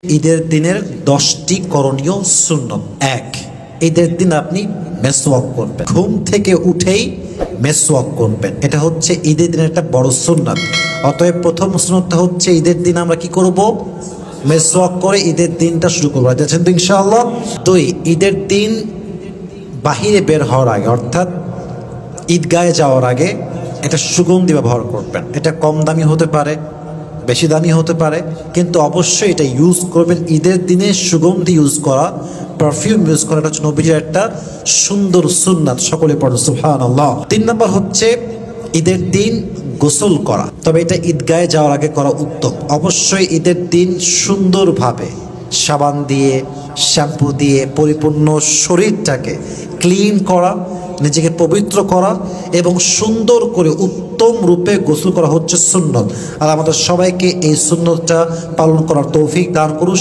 ঈদের দিনের 10টি করণীয় সুন্নত। 1, ঈদের দিন আপনি মেসওয়াক করবেন, ঘুম থেকে উঠেই মেসওয়াক করবেন। এটা হচ্ছে ঈদের দিনের একটা বড় সুন্নত। অতএব প্রথম সুন্নতটা হচ্ছে ঈদের দিন আমরা কি করব? মেসওয়াক করে ঈদের দিনটা শুরু করবো। দেখছেন তো ইনশাআল্লাহ। 2, ঈদের দিন বাহিরে বের হওয়ার আগে অর্থাৎ ঈদগাহে যাওয়ার আগে একটা সুগন্ধি ব্যবহার করবেন। এটা কম দামি হতে পারে, বেশি দামি হতে পারে, কিন্তু অবশ্যই এটা ইউজ করবেন। ঈদের দিনে সুগন্ধি ইউজ করা, পারফিউম ইউজ করা, এটা হচ্ছে নবীর একটা সুন্দর সুন্নাত। সকলে পড়ুন সুবহানাল্লাহ। 3 নম্বর হচ্ছে ঈদের দিন গোসল করা, তবে এটা ঈদগাহে যাওয়ার আগে করা উত্তম। অবশ্যই ঈদের দিন সুন্দরভাবে সাবান দিয়ে, শ্যাম্পু দিয়ে পরিপূর্ণ শরীরটাকে ক্লিন করা, নিজেকে পবিত্র করা এবং সুন্দর করে উত্তম রূপে গোসল করা হচ্ছে সুন্নত। আর আমাদের সবাইকে এই সুন্নতটা পালন করার তৌফিক দান করুন।